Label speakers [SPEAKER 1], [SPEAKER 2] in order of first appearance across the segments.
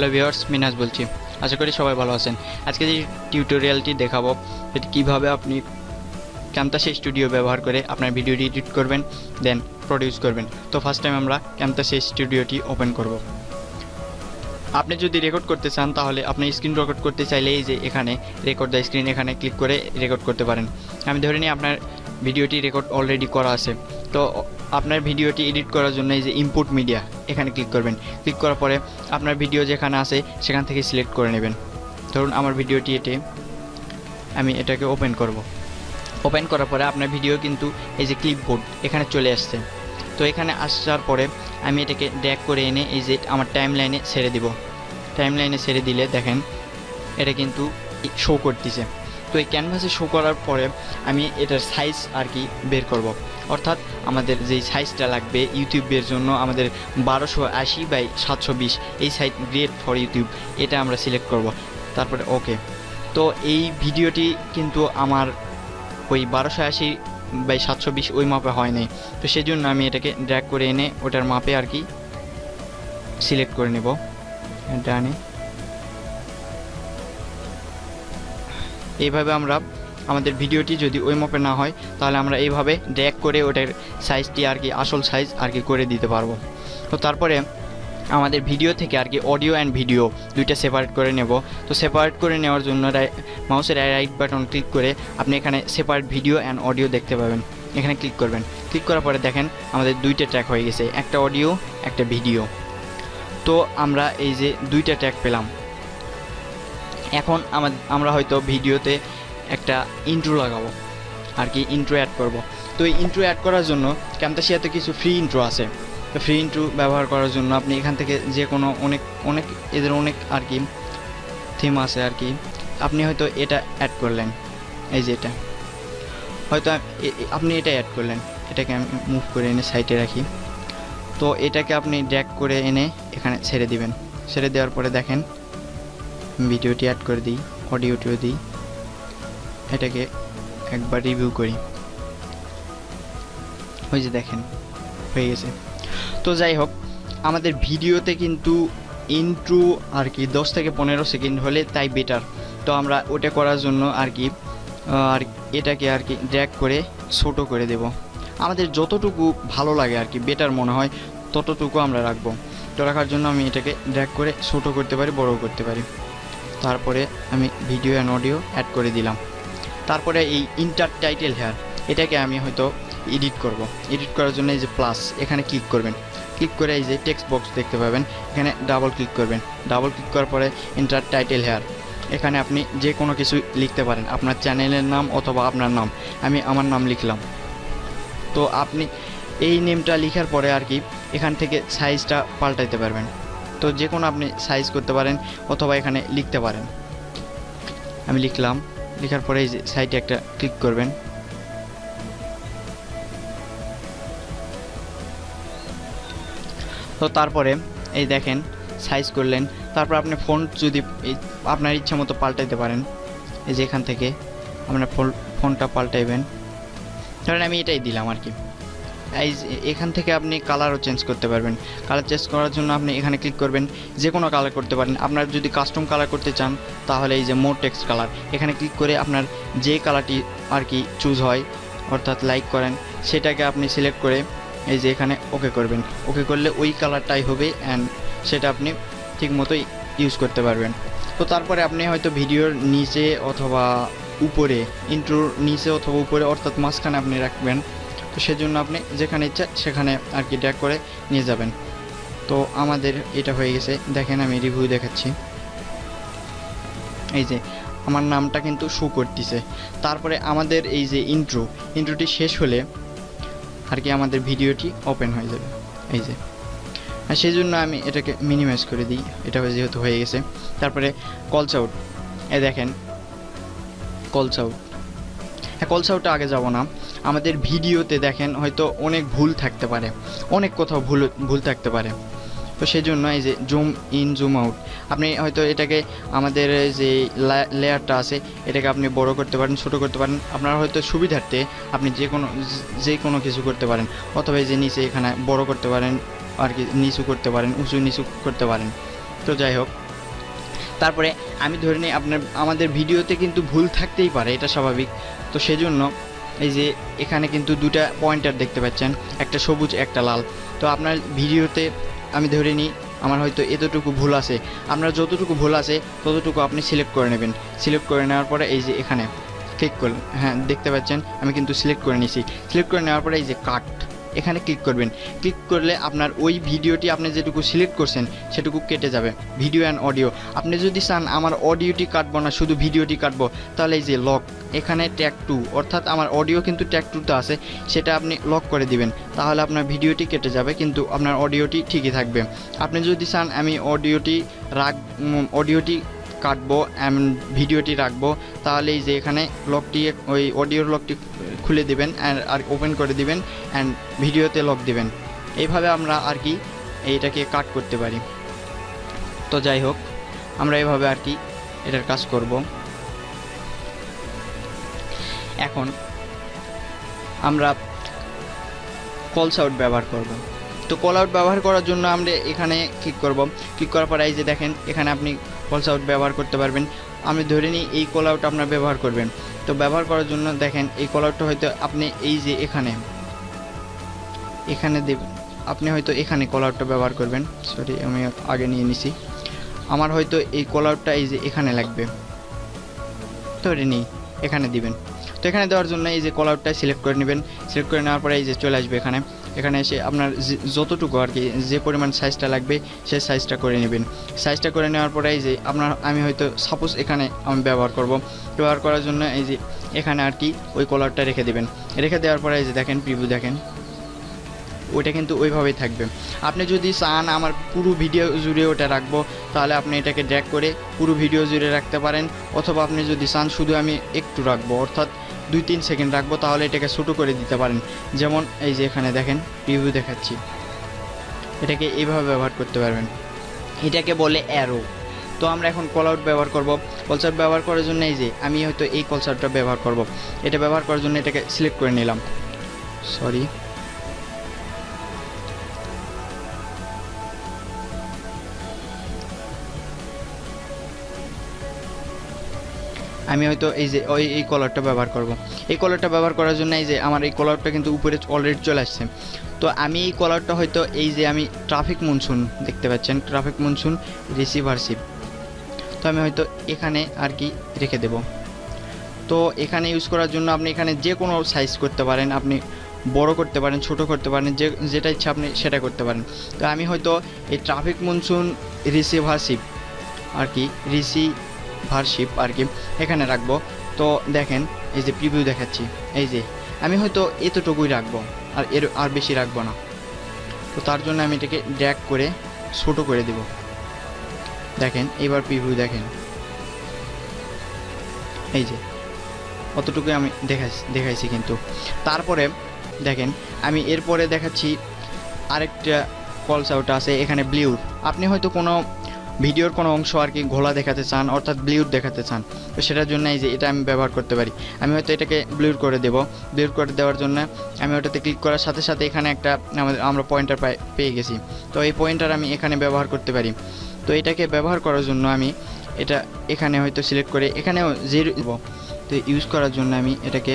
[SPEAKER 1] Hello viewers, মিনাজ বলছি। আশা করি সবাই ভালো আছেন। আজকে যে টিউটোরিয়ালটি দেখাবো সেটি কীভাবে আপনি ক্যামতাসি স্টুডিও ব্যবহার করে আপনার ভিডিওটি এডিট করবেন, দেন প্রডিউস করবেন। তো ফার্স্ট টাইম আমরা ক্যামতাসি স্টুডিওটি ওপেন করব। আপনি যদি রেকর্ড করতে চান তাহলে আপনি স্ক্রিন রেকর্ড করতে চাইলে এই যে এখানে রেকর্ড দ্য স্ক্রিন এখানে ক্লিক করে রেকর্ড করতে পারেন। আমি ধরে নিই আপনার ভিডিওটি রেকর্ড অলরেডি করা আছে। তো আপনার ভিডিওটি এডিট করার জন্য এই যে ইনপুট মিডিয়া এখানে ক্লিক করবেন। ক্লিক করার পরে আপনার ভিডিও যেখানে আছে সেখান থেকে সিলেক্ট করে নেবেন। ধরুন আমার ভিডিওটি আমি এটাকে ওপেন করব। ওপেন করার পরে আপনার ভিডিও কিন্তু এই যে ক্লিপবোর্ড এখানে চলে আসছে। তো এখানে আসার পরে আমি এটাকে ড্র্যাগ করে এনে এই যে আমার টাইম লাইনে ছেড়ে দিব। টাইম লাইনে ছেড়ে দিলে দেখেন এটা কিন্তু শো করতেছে। তো এই ক্যানভাসে শো করার পরে আমি এটার সাইজ আর কি বের করব। অর্থাৎ আমাদের যেই সাইজটা লাগবে ইউটিউবের জন্য আমাদের 1280x720 এই সাইজ গ্রেট ফর ইউটিউব, এটা আমরা সিলেক্ট করব। তারপরে ওকে। তো এই ভিডিওটি কিন্তু আমার ওই 1280x720 ওই মাপে হয় নাই। তো সেই জন্য আমি এটাকে ড্র্যাগ করে এনে ওটার মাপে আর কি সিলেক্ট করে নেব। ডানে এইভাবে আমরা আমাদের ভিডিওটি যদি ওই মাপে না হয় তাহলে আমরা এইভাবে ড্র্যাগ করে ওটার সাইজটি আর কি আসল সাইজ আর কি করে দিতে পারবো। তো তারপরে আমাদের ভিডিও থেকে আর কি অডিও অ্যান্ড ভিডিও দুইটা সেপারেট করে নেব। তো সেপারেট করে নেওয়ার জন্য মাউসের রাইট বাটন ক্লিক করে আপনি এখানে সেপারেট ভিডিও অ্যান্ড অডিও দেখতে পাবেন। এখানে ক্লিক করবেন। ক্লিক করার পরে দেখেন আমাদের দুইটা ট্র্যাক হয়ে গেছে, একটা অডিও একটা ভিডিও। তো আমরা এই যে দুইটা ট্র্যাক পেলাম। এখন আমরা হয়তো ভিডিওতে একটা ইন্ট্রো লাগাবো আর কি, ইন্ট্রো অ্যাড করব। তো এই ইন্ট্রো অ্যাড করার জন্য ক্যামতাসিয়াতে কিছু ফ্রি ইন্ট্রো আছে। তো ফ্রি ইন্ট্রো ব্যবহার করার জন্য আপনি এখান থেকে যে কোনো অনেক এদের অনেক আর কি থিম আছে আর কি। আপনি হয়তো এটা অ্যাড করলেন, এই যে এটা হয়তো আপনি এটা অ্যাড করলেন। এটাকে আমি মুভ করে এনে সাইডে রাখি। তো এটাকে আপনি ড্র্যাগ করে এনে এখানে ছেড়ে দিবেন। ছেড়ে দেওয়ার পরে দেখেন ভিডিওটি অ্যাড করে দিই, অডিওটিও দিই। এটাকে একবার রিভিউ করি। ওই যে দেখেন হয়ে গেছে। তো যাই হোক, আমাদের ভিডিওতে কিন্তু ইন্ট্রো আর কি 10 থেকে 15 সেকেন্ড হলে তাই বেটার। তো আমরা ওটা করার জন্য আর কি এটাকে আর কি ড্র্যাগ করে ছোটো করে দেব। আমাদের যতটুকু ভালো লাগে আর কি বেটার মনে হয় ততটুকু আমরা রাখবো। তো রাখার জন্য আমি এটাকে ড্র্যাগ করে ছোটো করতে পারি, বড়ও করতে পারি। তারপরে আমি ভিডিও অ্যান্ড অডিও অ্যাড করে দিলাম। তারপরে এই ইন্টার টাইটেল হেয়ার এটাকে আমি হয়তো এডিট করব। এডিট করার জন্য এই যে প্লাস এখানে ক্লিক করবেন। ক্লিক করে এই যে টেক্সট বক্স দেখতে পাবেন, এখানে ডাবল ক্লিক করবেন। ডাবল ক্লিক করার পরে ইন্টার টাইটেল হেয়ার এখানে আপনি যে কোনো কিছু লিখতে পারেন, আপনার চ্যানেলের নাম অথবা আপনার নাম। আমি আমার নাম লিখলাম। তো আপনি এই নেমটা লেখার পরে আর কি এখান থেকে সাইজটা পাল্টাইতে পারবেন। তো যে কোনো আপনি সাইজ করতে পারেন অথবা এখানে লিখতে পারেন। আমি লিখলাম, লেখার পরে এই যে সাইডে একটা ক্লিক করবেন। তো তারপরে এই দেখেন সাইজ করলেন। তারপর আপনি ফন্ট যদি আপনার ইচ্ছা মতো পাল্টাইতে পারেন। এই যে এখান থেকে আপনার ফন্টটা পাল্টাইবেন। ধরেন আমি এটাই দিলাম আর কি। এই এখান থেকে আপনি কালারও চেঞ্জ করতে পারবেন। কালার চেঞ্জ করার জন্য আপনি এখানে ক্লিক করবেন, যে কোনো কালার করতে পারেন। আপনার যদি কাস্টম কালার করতে চান তাহলে এই যে মোর টেক্সট কালার এখানে ক্লিক করে আপনার যে কালারটি আর কি চুজ হয় অর্থাৎ লাইক করেন সেটাকে আপনি সিলেক্ট করে এই যে এখানে ওকে করবেন। ওকে করলে ওই কালারটাই হবে অ্যান্ড সেটা আপনি ঠিক মতোই ইউজ করতে পারবেন। তো তারপরে আপনি হয়তো ভিডিওর নিচে অথবা উপরে, ইন্ট্রোর নিচে অথবা উপরে অর্থাৎ মাঝখানে আপনি রাখবেন। তো সেজন্য আপনি যেখানে ইচ্ছা সেখানে আর কি ড্র্যাগ করে নিয়ে যাবেন। তো আমাদের এটা হয়ে গেছে। দেখেন আমি রিভিউ দেখাচ্ছি। এই যে আমার নামটা কিন্তু শো করতেছে। তারপরে আমাদের এই যে ইন্ট্রোটি শেষ হলে আর কি আমাদের ভিডিওটি ওপেন হয়ে যাবে। এই যে সেই জন্য আমি এটাকে মিনিমাইজ করে দিই। এটা যেহেতু হয়ে গেছে। তারপরে কলস আউট, দেখেন কলস আউট। কলস আউটে আগে যাব না। আমাদের ভিডিওতে দেখেন হয়তো অনেক ভুল থাকতে পারে, অনেক কোথাও ভুল থাকতে পারে। তো সেই জন্য এই যে জুম ইন জুম আউট আপনি হয়তো এটাকে আমাদের যে লেয়ারটা আছে এটাকে আপনি বড় করতে পারেন, ছোট করতে পারেন। আপনার হয়তো সুবিধার্থে আপনি যে কোনো কিছু করতে পারেন। অথবা এই যে নিচে এখানে বড় করতে পারেন আর কি, নিচু করতে পারেন, উঁচু নিচু করতে পারেন। তো যাই হোক তারপরে আমি ধরে নিই আমাদের ভিডিওতে কিন্তু ভুল থাকতেই পারে, এটা স্বাভাবিক। তো সেজন্য এই যে এখানে কিন্তু দুটা পয়েন্টার দেখতে পাচ্ছেন, একটা সবুজ একটা লাল। তো আপনার ভিডিওতে আমি ধরে নিই আমার হয়তো এতটুকু ভুল আছে, আপনার যতটুকু ভুল আছে ততটুকু আপনি সিলেক্ট করে নেবেন। সিলেক্ট করে নেওয়ার পরে এই যে এখানে ক্লিক করলেন, হ্যাঁ দেখতে পাচ্ছেন আমি কিন্তু সিলেক্ট করে নিয়েছি। সিলেক্ট করে নেওয়ার পরে এই যে কাট, এখানে ক্লিক করবেন। ক্লিক করলে আপনার ওই ভিডিওটি আপনি যেটুকু সিলেক্ট করছেন সেটুকু কেটে যাবে, ভিডিও অ্যান্ড অডিও। আপনি যদি চান আমার অডিওটি কাটবো না, শুধু ভিডিওটি কাটবো, তাহলে এই যে লক, এখানে ট্যাগ 2, অর্থাৎ আমার অডিও কিন্তু ট্যাগ 2তে আছে, সেটা আপনি লক করে দিবেন। তাহলে আপনার ভিডিওটি কেটে যাবে কিন্তু আপনার অডিওটি ঠিকই থাকবে। আপনি যদি চান আমি অডিওটি কাটবো ভিডিওটি রাখবো, তাহলে এই যে এখানে লকটি, ওই অডিওর লকটি খুলে দিবেন আর ওপেন করে দিবেন অ্যান্ড ভিডিওতে লক দিবেন। এইভাবে আমরা আর কি এইটাকে কাট করতে পারি। তো যাই হোক, আমরা এইভাবে আর কি এটার কাজ করব। এখন আমরা কলস আউট ব্যবহার করব। তো কল আউট ব্যবহার করার জন্য আমরা এখানে ক্লিক করব। ক্লিক করার পর এই যে দেখেন এখানে আপনি কলস আউট ব্যবহার করতে পারবেন। আমি ধরে নিই এই কল আউট আপনার ব্যবহার করবেন। তো ব্যবহার করার জন্য দেখেন এই কল আউটটা হয়তো আপনি এই যে এখানে দেবেন, আপনি হয়তো এখানে কল আউটটা ব্যবহার করবেন। সরি, আমি আগে নিয়ে নিছি। আমার হয়তো এই কল আউটটা এই যে এখানে লাগবে, ধরে নিই এখানে দিবেন। তো এখানে দেওয়ার জন্য এই যে কল আউটটা সিলেক্ট করে নেবেন। সিলেক্ট করে নেওয়ার পরে এই যে চলে আসবে এখানে এসে আপনার যতটুকু আর কি যে পরিমাণ সাইজটা লাগবে সেই সাইজটা করে নেবেন। সাইজটা করে নেওয়ার পরে এই যে আমি হয়তো সাপোজ এখানে আমি ব্যবহার করার জন্য এই যে এখানে আর কি ওই কলারটা রেখে দেবেন। রেখে দেওয়ার পরে এই যে দেখেন প্রিভিউ দেখেন, ওইটা কিন্তু ওইভাবেই থাকবে। আপনি যদি চান আমার পুরো ভিডিও জুড়ে ওটা রাখবো, তাহলে আপনি এটাকে ড্র্যাগ করে পুরো ভিডিও জুড়ে রাখতে পারেন। অথবা আপনি যদি চান শুধু আমি একটু রাখবো, অর্থাৎ 2-3 সেকেন্ড রাখবো, তাহলে এটাকে ছোটো করে দিতে পারেন। যেমন এই যে এখানে দেখেন প্রিভিউ দেখাচ্ছি, এটাকে এইভাবে ব্যবহার করতে পারবেন। এটাকে বলে অ্যারো। তো আমরা এখন কল আউট ব্যবহার করব। কলস আউট ব্যবহার করার জন্য এই যে আমি হয়তো এই কলস আউটটা ব্যবহার করব। এটা ব্যবহার করার জন্য এটাকে সিলেক্ট করে নিলাম। সরি, আমি হয়তো এই যে এই কলারটা ব্যবহার করব। এই কলারটা ব্যবহার করার জন্য এই যে আমার এই কলারটা কিন্তু উপরে অলরেডি চলে আসছে। তো আমি এই কলারটা হয়তো এই যে আমি ট্রাফিক মনসুন দেখতে পাচ্ছেন, ট্রাফিক মনসুন রিসিভারশিপ, তো আমি হয়তো এখানে আর কি রেখে দেব। তো এখানে ইউজ করার জন্য আপনি এখানে যে কোনো সাইজ করতে পারেন, আপনি বড় করতে পারেন, ছোট করতে পারেন, যেটা ইচ্ছা আপনি সেটা করতে পারেন। তো আমি হয়তো এই ট্রাফিক মনসুন রিসিভারশিপ আর কি আর কি এখানে রাখবো। তো দেখেন এই যে প্রিভিউ দেখাচ্ছি, এই যে আমি হয়তো এতটুকুই রাখবো, আর বেশি রাখবো না। তো তার জন্য আমি এটাকে ড্র্যাগ করে ছোট করে দেব। দেখেন এবার প্রিভিউ দেখেন, এই যে অতটুকুই আমি দেখাইছি কিন্তু। তারপরে দেখেন আমি এরপরে দেখাচ্ছি আরেকটা কলস আউট আছে এখানে ব্লিউর। আপনি হয়তো কোনো ভিডিওর কোনো অংশ আর কি ঘোলা দেখাতে চান, অর্থাৎ ব্লিউর দেখাতে চান, তো সেটার জন্য এই যে এটা আমি ব্যবহার করতে পারি। আমি হয়তো এটাকে ব্লিউর করে দেব। ব্লিউর করে দেওয়ার জন্য আমি ওটাতে ক্লিক করার সাথে সাথে এখানে একটা আমরা পয়েন্টার পেয়ে গেছি। তো এই পয়েন্টার আমি এখানে ব্যবহার করতে পারি। তো এটাকে ব্যবহার করার জন্য আমি এটা এখানে হয়তো সিলেক্ট করে এখানেও জিরো দেব। তো ইউজ করার জন্য আমি এটাকে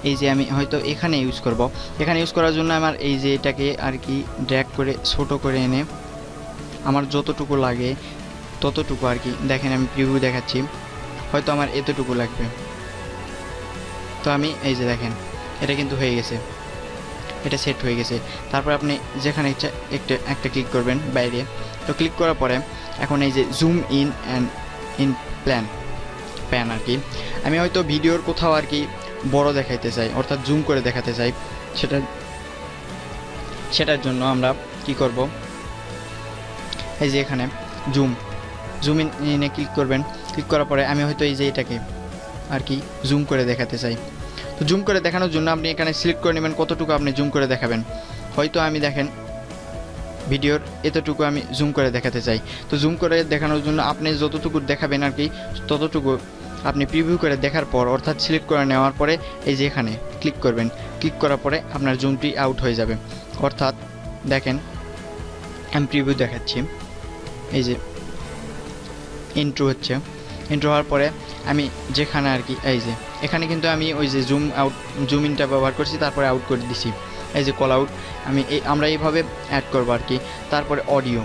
[SPEAKER 1] এই যে আমি হয়তো এখানে ইউজ করব। এখানে ইউজ করার জন্য আমার এই যে এটাকে আর কি ড্র্যাগ করে ছোট করে এনে আমার যতটুকু লাগে ততটুকু আর কি দেখেন আমি প্রিভিউ দেখাচ্ছি, হয়তো আমার এতটুকু লাগবে। তো আমি এই যে দেখেন এটা কিন্তু হয়ে গেছে, এটা সেট হয়ে গেছে। তারপর আপনি যেখানে ইচ্ছা একটা ক্লিক করবেন বাইরে। তো ক্লিক করার পরে এখন এই যে জুম ইন প্যান আর কি আমি হয়তো ভিডিওর কোথাও আর কি বড় দেখাইতে চাই, অর্থাৎ জুম করে দেখাতে চাই, সেটার জন্য আমরা কি করব, এই যে এখানে জুম ইনে ক্লিক করবেন। ক্লিক করার পরে আমি হয়তো এই যে এটাকে আর কি জুম করে দেখাতে চাই। তো জুম করে দেখানোর জন্য আপনি এখানে সিলেক্ট করে নেবেন কতটুকু আপনি জুম করে দেখাবেন। হয়তো আমি দেখেন ভিডিওর এতটুকু আমি জুম করে দেখাতে চাই। তো জুম করে দেখানোর জন্য আপনি যতটুকু দেখাবেন আর কি ততটুকু আপনি প্রিভিউ করে দেখার পর, অর্থাৎ সিলেক্ট করে নেওয়ার পরে এই যে এখানে ক্লিক করবেন। ক্লিক করার পরে আপনার জুমটি আউট হয়ে যাবে। অর্থাৎ দেখেন আমি প্রিভিউ দেখাচ্ছি, এই যে ইন্ট্রো হচ্ছে। ইন্ট্রো হওয়ার পরে আমি যেখানে আর কি এই যে এখানে কিন্তু আমি ওই যে জুম ইনটা ব্যবহার করছি, তারপরে আউট করে দিছি, এই যে কল আউট আমরা এইভাবে অ্যাড করবো আর কি। তারপরে অডিও,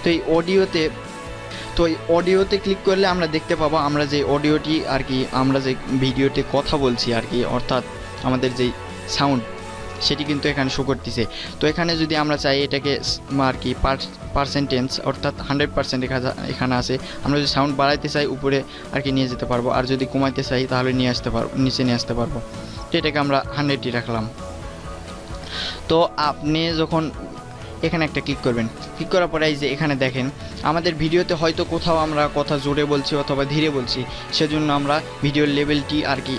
[SPEAKER 1] তো এই অডিওতে ক্লিক করলে আমরা দেখতে পাবো আমরা যে অডিওটি আর কি আমরা যে ভিডিওতে কথা বলছি আর কি, অর্থাৎ আমাদের যেই সাউন্ড সেটি কিন্তু এখানে শো করতেছে। তো এখানে যদি আমরা চাই এটাকে আর কি পার্সেন্টেজ অর্থাৎ 100% এখানে আছে, আমরা যদি সাউন্ড বাড়াইতে চাই উপরে আর কি নিয়ে যেতে পারবো, আর যদি কমাইতে চাই তাহলে নিচে নিয়ে আসতে পারবো। তো এটাকে আমরা 100ই রাখলাম। তো আপনি যখন এখানে একটা ক্লিক করবেন, ক্লিক করার পরে এই যে এখানে দেখেন আমাদের ভিডিওতে হয়তো কোথাও আমরা কথা জোরে বলছি অথবা ধীরে বলছি, সেজন্য আমরা ভিডিওর লেভেলটি আর কি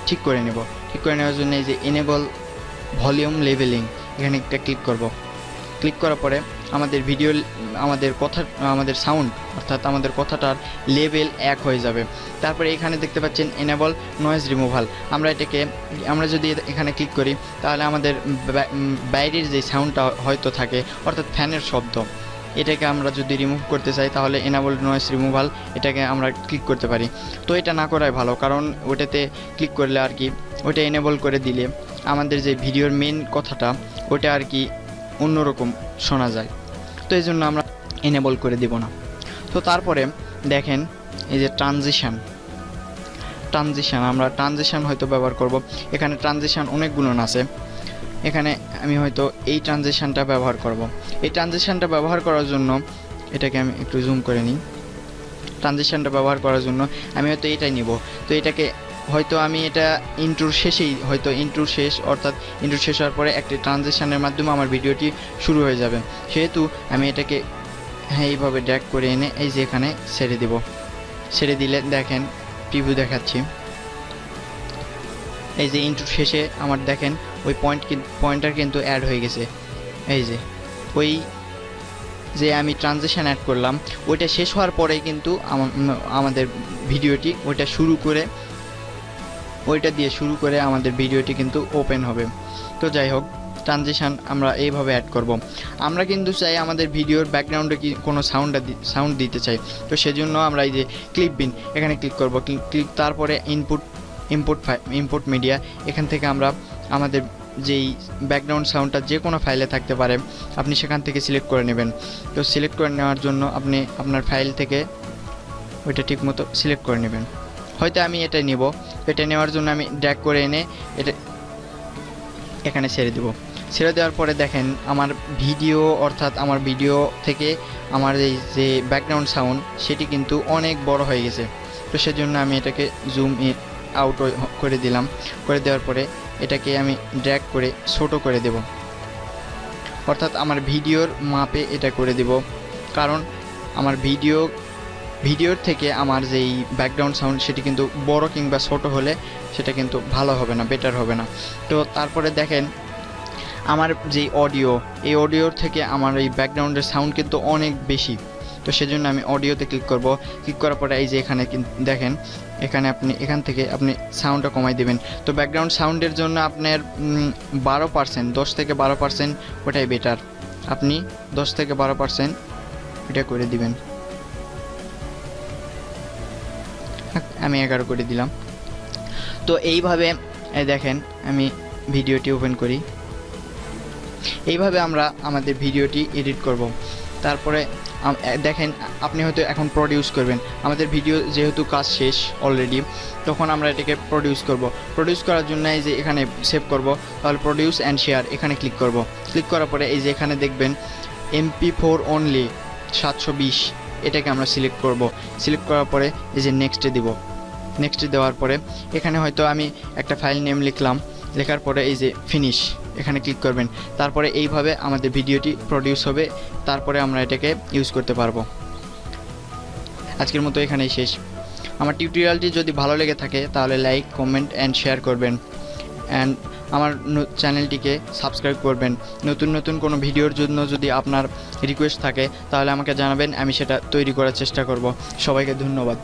[SPEAKER 1] ঠিক করে নেব। ঠিক করে নেওয়ার জন্য এই যে এনেবল ভলিউম লেভেলিং এখানে একটা ক্লিক করব। ক্লিক করার পরে আমাদের সাউন্ড অর্থাৎ আমাদের কথাটার লেভেল 1 হয়ে যাবে। তারপরে এখানে দেখতে পাচ্ছেন এনেবল নয়েজ রিমুভাল, আমরা যদি এখানে ক্লিক করি তাহলে আমাদের বাইরের যে সাউন্ডটা হয়তো থাকে অর্থাৎ ফ্যানের শব্দ, এটাকে আমরা যদি রিমুভ করতে চাই তাহলে এনেবল নয়েজ রিমুভাল এটাকে আমরা ক্লিক করতে পারি। তো এটা না করাই ভালো, কারণ ওটাতে ক্লিক করলে আর কি ওটা এনেবল করে দিলে আমাদের যে ভিডিওর মেন কথাটা ওটা আর কি অন্যরকম শোনা যায়, তো এই জন্য আমরা এনেবল করে দেব না। তো তারপরে দেখেন এই যে ট্রানজিশন আমরা ট্রানজিশন হয়তো ব্যবহার করব। এখানে ট্রানজিশন অনেকগুলো আছে, এখানে আমি হয়তো এই ট্রানজিশনটা ব্যবহার করব। এই ট্রানজিশনটা ব্যবহার করার জন্য এটাকে আমি একটু জুম করে নিই। ট্রানজিশনটা ব্যবহার করার জন্য আমি হয়তো এটাই নিব। তো এটাকে হয়তো আমি এটা ইন্ট্রোর শেষেই অর্থাৎ ইন্ট্রো শেষ হওয়ার পরে একটি ট্রানজিশনের মাধ্যমে আমার ভিডিওটি শুরু হয়ে যাবে, সেহেতু আমি এটাকে এইভাবে ড্র্যাগ করে এনে এই যে এখানে ছেড়ে দেব। ছেড়ে দিলে দেখেন প্রিভিউ দেখাচ্ছি, এই যে ইন্ট্রো শেষে আমার দেখেন ওই পয়েন্টার কিন্তু অ্যাড হয়ে গেছে। এই যে ওই যে আমি ট্রানজিশন অ্যাড করলাম ওইটা শেষ হওয়ার পরেই কিন্তু আমাদের ভিডিওটি ওইটা দিয়ে শুরু করে আমাদের ভিডিওটি কিন্তু ওপেন হবে। তো যাই হোক, ট্রানজিশন আমরা এইভাবে অ্যাড করব। আমরা কিন্তু চাই আমাদের ভিডিওর ব্যাকগ্রাউন্ডে কি কোনো সাউন্ড দিতে চাই, তো সেজন্য আমরা এই যে ক্লিপ বিন এখানে ক্লিক করব। তারপরে ইনপুট মিডিয়া, এখান থেকে আমরা আমাদের যেই ব্যাকগ্রাউন্ড সাউন্ডটা যে কোনো ফাইলে থাকতে পারে আপনি সেখান থেকে সিলেক্ট করে নেবেন। তো সিলেক্ট করে নেওয়ার জন্য আপনি আপনার ফাইল থেকে ওইটা ঠিকমতো সিলেক্ট করে নেবেন। হয়তো আমি এটা নিব, এটা নেওয়ার জন্য আমি ড্র্যাগ করে এনে এটা এখানে ছেড়ে দেব। ছেড়ে দেওয়ার পরে দেখেন আমার ভিডিও থেকে আমার এই যে ব্যাকগ্রাউন্ড সাউন্ড সেটি কিন্তু অনেক বড় হয়ে গেছে। তো সেজন্য আমি এটাকে জুম আউট করে দিলাম। করে দেওয়ার পরে এটাকে আমি ড্র্যাগ করে ছোট করে দেব, অর্থাৎ আমার ভিডিওর মাপে এটা করে দেব, কারণ আমার ভিডিওর থেকে আমার যেই ব্যাকগ্রাউন্ড সাউন্ড সেটি কিন্তু বড় কিংবা ছোট হলে সেটা কিন্তু ভালো হবে না, বেটার হবে না। তো তারপরে দেখেন আমার যেই এই অডিওর থেকে আমার এই ব্যাকগ্রাউন্ডের সাউন্ড কিন্তু অনেক বেশি। তো সেজন্য আমি অডিওতে ক্লিক করব। ক্লিক করার পরে এই যে এখানে দেখেন এখান থেকে আপনি সাউন্ডটা কমাই দেবেন। তো ব্যাকগ্রাউন্ড সাউন্ডের জন্য আপনার 12%, 10 থেকে 12% ওটাই বেটার। আপনি 10 থেকে 12% এটা করে দিবেন। আমি 11 করে দিলাম। তো এইভাবে দেখেন আমি ভিডিওটি ওপেন করি, এইভাবে আমরা আমাদের ভিডিওটি এডিট করব। তারপরে দেখেন আপনি হয়তো এখন প্রডিউস করবেন। আমাদের ভিডিও যেহেতু কাজ শেষ অলরেডি, তখন আমরা এটাকে প্রডিউস করব। প্রডিউস করার জন্য এই যে এখানে সেভ করব, তাহলে প্রডিউস অ্যান্ড শেয়ার এখানে ক্লিক করব। ক্লিক করার পরে এই যে এখানে দেখবেন MP4 অনলি 720 এটাকে আমরা সিলেক্ট করব। সিলেক্ট করার পরে এই যে নেক্সটে দিব। নেক্সটে দেওয়ার পরে এখানে হয়তো আমি একটা ফাইল নেম লিখলাম, লেখার পরে এই যে ফিনিশ এখানে ক্লিক করবেন। তারপরে এইভাবে আমাদের ভিডিওটি প্রডিউস হবে, তারপরে আমরা এটাকে ইউজ করতে পারবো। আজকের মতো এখানেই শেষ। আমার টিউটোরিয়ালটি যদি ভালো লেগে থাকে তাহলে লাইক, কমেন্ট অ্যান্ড শেয়ার করবেন, অ্যান্ড আমার চ্যানেলটিকে সাবস্ক্রাইব করবেন। নতুন কোনো ভিডিওর জন্য যদি আপনার রিকোয়েস্ট থাকে তাহলে আমাকে জানাবেন, আমি সেটা তৈরি করার চেষ্টা করব। সবাইকে ধন্যবাদ।